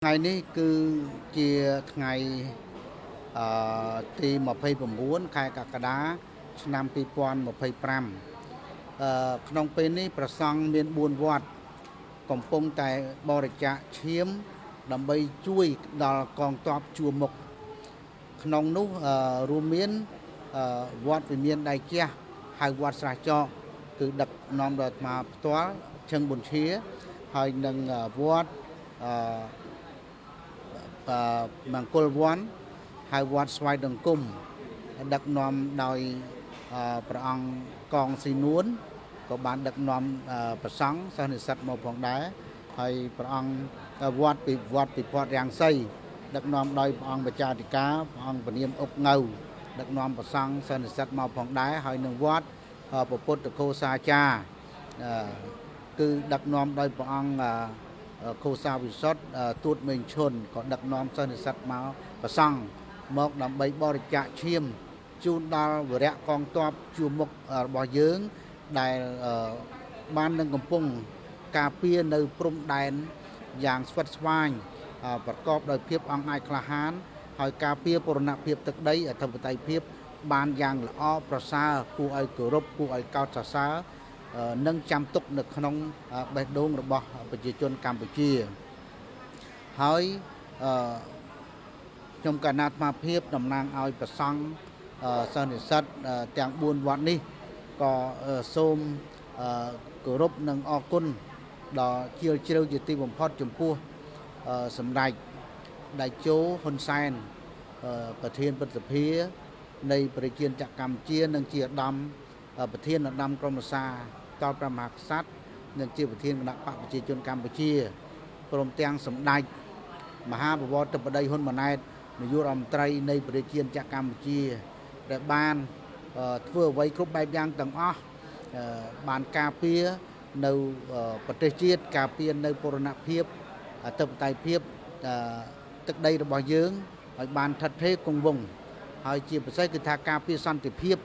ថ្ងៃនេះគឺជាថ្ងៃទី29ខែកក្កដាឆ្នាំ2025ក្នុងពេលនេះព្រះសង្ឃមាន4វត្តកំពុងតែបរិច្ចាគឈាមដើម្បីជួយដល់កងទ័ពជួរមុខក្នុងនោះរួមមានវត្តវិមានដៃជះហៅវត្តស្រះចកគឺដឹកនាំដោយអាត្មាផ្ទាល់ឈឹងប៊ុនឈាហើយនឹងវត្តមង្គលវ័នហៅវត្តស្វាយដង្គមដឹកនាំដោយព្រះអង្គកងស៊ីនួនក៏បានដឹកនាំប្រសង់សិស្សនិស្សិតមកផងដែរហើយព្រះអង្គវត្តពិវត្តរាំងសីដឹកនាំដោយព្រះអង្គបច្ចាធិការព្រះអង្គពនាមអុកងៅដឹកនាំប្រសង់សិស្សនិស្សិតមកផងដែរហើយនឹងវត្តពុទ្ធកោសាចារ្យគឺដឹកនាំដោយព្រះអង្គកោសាវិសុទ្ធទូតមេងឈុនក៏ដឹកនាំសិស្សនិស្សិតមកប្រសង់មកដើម្បីបរិច្ចាគឈាមជូនដល់វីរៈកងទ័ពជួរមុខរបស់យើងដែលបាននឹងកំពុងការពារនៅព្រំដែនយ៉ាងស្វិតស្វាញប្រកបដោយភាពអង់អាចក្លាហានហើយការពារបូរណភាពទឹកដីអធិបតេយ្យភាពបានយ៉ាងល្អប្រសើរគួរឲ្យគោរពគួរឲ្យកោតសរសើរនឹងចាំទុកនៅក្នុងបេះដូងរបស់ប្រជាជនកម្ពុជាហើយខ្ញុំកណាត់អាត្មាភាពតំណាងឲ្យប្រសង់សិស្សនិស្សិតទាំង4វត្តនេះក៏សូមគោរពនិងអរគុណដល់ជ្រាលជ្រៅជាទីបំផុតចំពោះសម្ដេចតេជោហ៊ុនសែនប្រធានព្រឹទ្ធសភានៃប្រជាជាតិកម្ពុជានិងជាឧត្តមប្រធានឧត្តមក្រុមប្រឹក្សាតលព្រះមហាក្សត្រនិងជាប្រធានគណៈបកប្រជាជនកម្ពុជាព្រមទាំងសម្ដេចមហាបវរធិបតីហ៊ុនម៉ាណែតនាយករដ្ឋមន្ត្រីនៃប្រជាជាតិកម្ពុជាដែលបានធ្វើអ្វីគ្រប់បែបយ៉ាងទាំងអស់បានការពារនៅប្រទេសជាតិការពារនៅបូរណភាពអធិបតេយ្យភាពទឹកដីរបស់យើងឲ្យបានថិតថេរគង់វង្សហើយជាពិសេសគឺថាការពារសន្តិភាព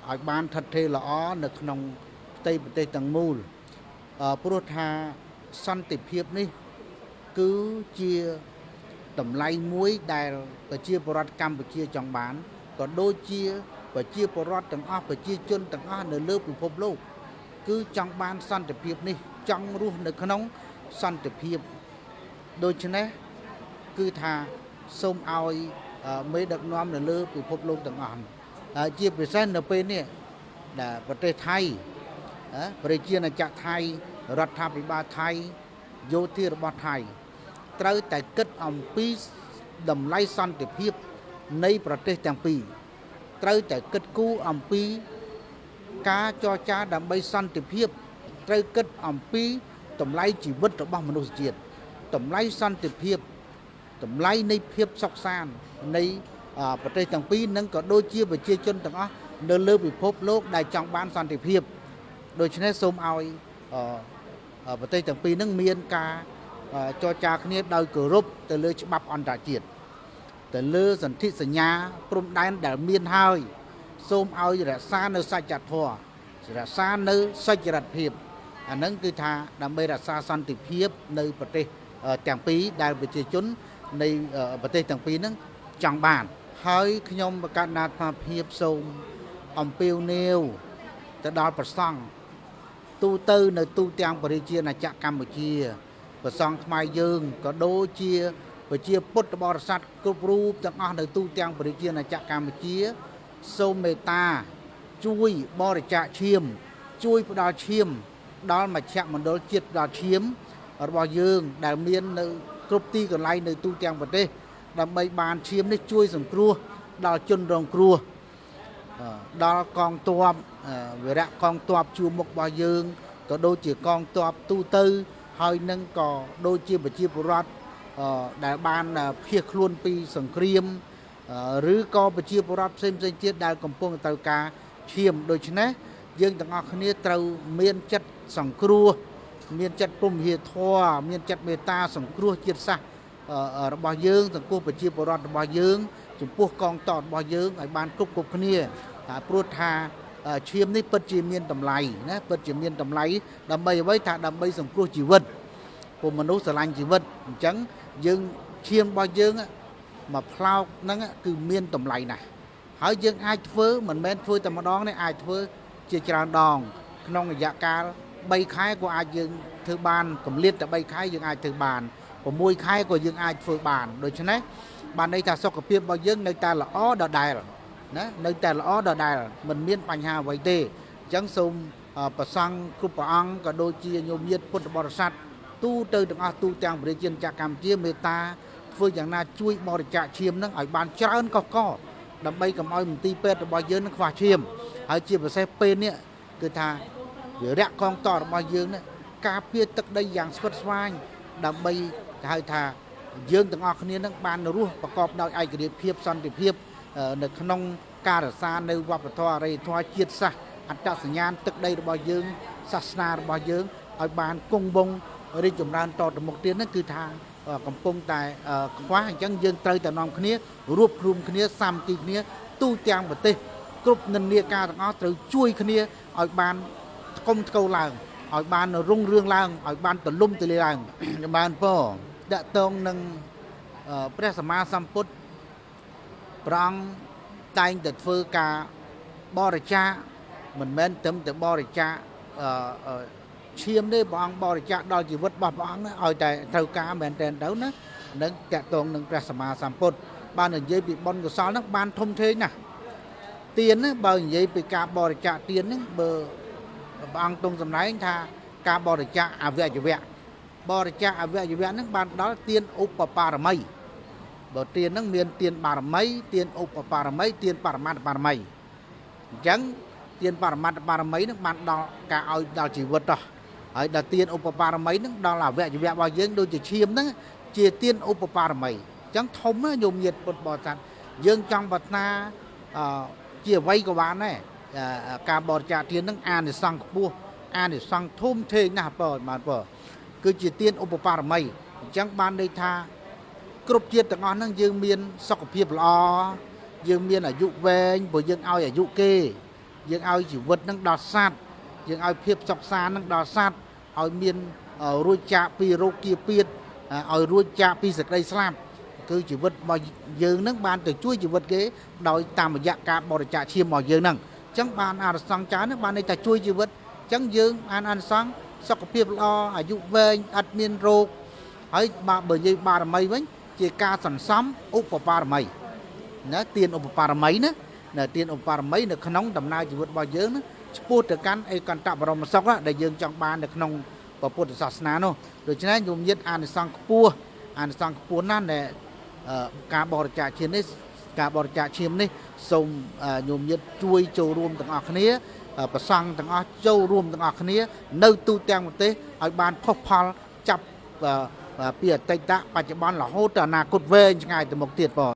ឲ្យបានថិតថេរល្អនៅក្នុងផ្ទៃប្រទេសទាំងមូលព្រោះថាសន្តិភាពនេះគឺជាតម្លៃមួយដែលប្រជាពលរដ្ឋកម្ពុជាចង់បានក៏ដូចជាប្រជាពលរដ្ឋទាំងអស់ប្រជាជនទាំងអស់នៅលើពិភពលោកគឺចង់បានសន្តិភាពនេះចង់រស់នៅក្នុងសន្តិភាពដូច្នេះគឺថាសូមឲ្យមេដឹកនាំនៅលើពិភពលោកទាំងអស់ជាពិសេសនៅពេលនេះដែលប្រទេសថៃប្រជាណាចក្រថៃរដ្ឋាភិបាលថៃយោធារបស់ថៃត្រូវតែគិតអំពីតម្លៃសន្តិភាពនៃប្រទេសទាំងពីរត្រូវតែគិតគូរអំពីការចរចាដើម្បីសន្តិភាពត្រូវគិតអំពីតម្លៃជីវិតរបស់មនុស្សជាតិតម្លៃសន្តិភាពតម្លៃនៃភាពសុខសាន្តនៃប្រទេសទាំងពីរនិងក៏ដូចជាប្រជាជនទាំងអស់នៅលើពិភពលោកដែលចង់បានសន្តិភាពដូច្នេះសូមឲ្យប្រទេសទាំងពីរនឹងមានការចរចាគ្នាដោយគោរពទៅលើច្បាប់អន្តរជាតិទៅលើសន្ធិសញ្ញាព្រំដែនដែលមានហើយសូមឲ្យរក្សានៅសច្ចធម៌រក្សានៅសុចរិតភាពអានឹងគឺថាដើម្បីរក្សាសន្តិភាពនៅប្រទេសទាំងពីរដែលប្រជាជននៃប្រទេសទាំងពីរនឹងចង់បានហើយខ្ញុំប្រកាសណាត់ថាភាពសូមអំពាវនាវទៅដល់ព្រះសង្ឃទូទៅនៅទូទាំងប្រជាណាចក្រកម្ពុជាព្រះសង្ឃខ្មែរយើងក៏ដូចជាប្រជាពុទ្ធបរិស័ទគ្រប់រូបទាំងអស់នៅទូទាំងប្រជាណាចក្រកម្ពុជាសូមមេត្តាជួយបរិច្ចាគឈាមជួយផ្ដល់ឈាមដល់មជ្ឈមណ្ឌលជាតិផ្ដល់ឈាមរបស់យើងដែលមាននៅគ្រប់ទីកន្លែងនៅទូទាំងប្រទេសដើម្បីបានឈាមនេះជួយសង្គ្រោះដល់ជនរងគ្រោះដល់កងទ័ពវីរៈកងទ័ពជួរមុខរបស់យើងក៏ដូចជាកងទ័ពទូទៅហើយនឹងក៏ដូចជាប្រជាពលរដ្ឋដែលបានភៀសខ្លួនពីសង្គ្រាមឬក៏ប្រជាពលរដ្ឋផ្សេងទៀតដែលកំពុងត្រូវការឈាមដូច្នេះយើងទាំងអស់គ្នាត្រូវមានចិត្តសង្គ្រោះមានចិត្តព្រមវិហារធម៌មានចិត្តមេត្តាសង្គ្រោះជាតិសាសន៍របស់យើងចំពោះប្រជាពលរដ្ឋរបស់យើងចំពោះកងទ័ពរបស់យើងឲ្យបានគ្រប់គ្នាព្រោះថាឈាមនេះពិតជាមានតម្លៃណាពិតជាមានតម្លៃដើម្បីអ្វីថាដើម្បីសង្គ្រោះជីវិត ពលមនុស្សស្រឡាញ់ជីវិតអញ្ចឹង យើងឈាមរបស់យើងមកផ្លោកហ្នឹងគឺមានតម្លៃណាស់ហើយយើងអាចធ្វើមិនមែនធ្វើតែម្ដងទេអាចធ្វើជាច្រើនដងក្នុងរយៈកាល3ខែក៏អាចយើងធ្វើបានកម្រិតតែ3ខែយើងអាចធ្វើបាន6ខែក៏យើងអាចធ្វើបានដូច្នេះបានន័យថាសុខភាពរបស់យើងនៅតែល្អដដែលណានៅតែល្អដដែលមិនមានបញ្ហាអ្វីទេអញ្ចឹងសូមប្រសង់គ្រប់ព្រះអង្គក៏ដូចជាញោមញាតិពុទ្ធបរិស័ទទូទៅទាំងអស់ទូទាំងប្រជាជនកម្ពុជាមេត្តាធ្វើយ៉ាងណាជួយបរិច្ចាគឈាមនឹងឲ្យបានច្រើនកកដើម្បីកុំឲ្យមន្ទីរពេទ្យរបស់យើងនឹងខ្វះឈាមហើយជាពិសេសពេលនេះគឺថាវារយៈកងតរបស់យើងនេះការពារទឹកដីយ៉ាងស្វិតស្វាញដើម្បីហៅថាយើងទាំងអស់គ្នានឹងបានរស់ប្រកបដោយឯករាជ្យភាពសន្តិភាពនៅក្នុងការរក្សានៅវប្បធម៌អរិយធម៌ជាតិសាសន៍អត្តសញ្ញាណទឹកដីរបស់យើងសាសនារបស់យើងឲ្យបានគង់វង្សរីកចម្រើនតទៅមុខទៀតហ្នឹងគឺថាកំពុងតែខ្វះអញ្ចឹងយើងត្រូវតែនាំគ្នារួបរวมគ្នាសាមគ្គីគ្នាទូទាំងប្រទេសគ្រប់និន្នាការទាំងអស់ត្រូវជួយគ្នាឲ្យបានថ្កុំថ្កូរឡើងឲ្យបានរុងរឿងឡើងឲ្យបានទលំទលាឡើងបានពោតកតងនឹងព្រះសម្មាសម្ពុទ្ធព្រះអង្គតែងតែធ្វើការបរិច្ចាគមិនមែនត្រឹមតែបរិច្ចាគឈាមទេព្រះអង្គបរិច្ចាគដល់ជីវិតរបស់ព្រះអង្គឲ្យតែត្រូវការមែនទែនទៅណានឹងតកតងនឹងព្រះសម្មាសម្ពុទ្ធបាននិយាយពីបុណ្យកុសលហ្នឹងបានធំធេងណាស់ទានណាបើនិយាយពីការបរិច្ចាគទានហ្នឹងបើព្រះអង្គទ្រង់សម្ដែងថាការបរិច្ចាគអវយវៈបរិច្ចាគអវយវៈហ្នឹងបានដល់ទានឧបបារមីបើទានហ្នឹងមានទានបារមីទានឧបបារមីទានបរមត្តបារមីអញ្ចឹងទានបរមត្តបារមីហ្នឹងបានដល់ការឲ្យដល់ជីវិតដល់ហើយដល់ទានឧបបារមីហ្នឹងដល់អវយវៈរបស់យើងដូចជាឈាមហ្នឹងជាទានឧបបារមីអញ្ចឹងធំណាញោមញាតិពុទ្ធបរិស័ទយើងចង់ប្រាថ្នាជាអ្វីក៏បានដែរការបរិច្ចាគទានហ្នឹងអានិសង្ឃខ្ពស់អានិសង្ឃធំធេងណាស់បាទគឺជាទានឧបបារមីអញ្ចឹងបានន័យថាគ្រប់ជាតិទាំងអស់ហ្នឹងយើងមានសុខភាពល្អយើងមានអាយុវែងព្រោះយើងឲ្យអាយុគេយើងឲ្យជីវិតហ្នឹងដល់សត្វយើងឲ្យភាពសុខសាន្តហ្នឹងដល់សត្វឲ្យមានរួចចាកពីរោគគាពៀតឲ្យរួចចាកពីសេចក្តីស្លាប់គឺជីវិតរបស់យើងហ្នឹងបានទៅជួយជីវិតគេដោយតាមរយៈការបរិច្ចាគឈាមរបស់យើងហ្នឹងអញ្ចឹងបានអានិសង្ឃច្រើនហ្នឹងបានន័យថាជួយជីវិតអញ្ចឹងយើងអានិសង្ឃសុខភាពល្អអាយុវែងអត់មានរោគហើយបើនិយាយបារមីវិញជាការសន្សំឧបបារមីណាទានឧបបារមីណានៅទានឧបបារមីនៅក្នុងដំណើរជីវិតរបស់យើងណាឆ្ពោះទៅកាន់អេកន្តបរមសុខដែលយើងចង់បាននៅក្នុងពុទ្ធសាសនានោះដូច្នេះញោមញាតិអានិសង្ឃខ្ពស់ណាស់ដែលការបរិច្ចាគឈាមនេះសូមញោមញាតិជួយចូលរួមទាំងអស់គ្នាប្រសង់ទាំងអស់ចូលរួមទាំងអស់គ្នានៅទូទាំងប្រទេសឲ្យបានផុសផលចាប់ពីអតីតបច្ចុប្បន្នរហូតដល់អនាគតវែងឆ្ងាយទៅមុខទៀតបង